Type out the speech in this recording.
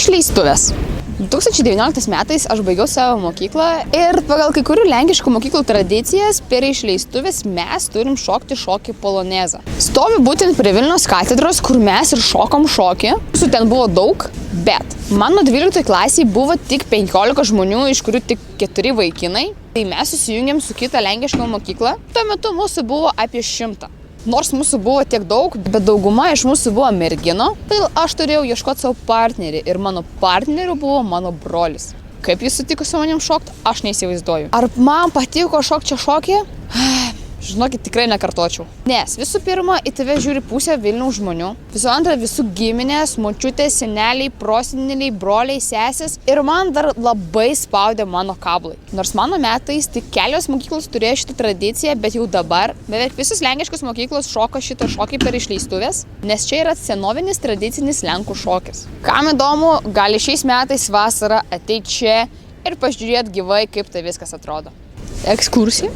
Išleistuvės. 2019 metais aš baigiau savo mokyklą ir pagal kai kurių lenkiškų mokyklų tradicijas per išleistuvės mes turim šokti šokį polonezą. Stovi būtent prie Vilniaus katedros, kur mes ir šokom šokį. Mūsų ten buvo daug, bet mano 12 klasiai buvo tik 15 žmonių, iš kurių tik 4 vaikinai. Tai mes susijungėm su kita lenkiška mokykla. Tuo metu mūsų buvo apie 100. Nors mūsų buvo tiek daug, bet dauguma iš mūsų buvo mergino, tai aš turėjau ieškoti savo partnerį ir mano partneriu buvo mano brolis. Kaip jis sutiko su manim šokti, aš neįsivaizduoju. Ar man patiko šokti čia šokį? Žinokit, tikrai nekartočiau. Nes visų pirma, į tave žiūri pusę Vilniaus žmonių. Visų antra, visų giminės, močiutės, seneliai, proseneliai, broliai, sesės. Ir man dar labai spaudė mano kablai. Nors mano metais tik kelios mokyklos turėjo šitą tradiciją, bet jau dabar beveik visos lenkiškos mokyklos šoka šitą šokį per išleistuvės, nes čia yra senovinis tradicinis lenkų šokis. Kam įdomu, gali šiais metais vasarą ateiti čia ir pažiūrėti gyvai, kaip tai viskas atrodo. Ekskursija.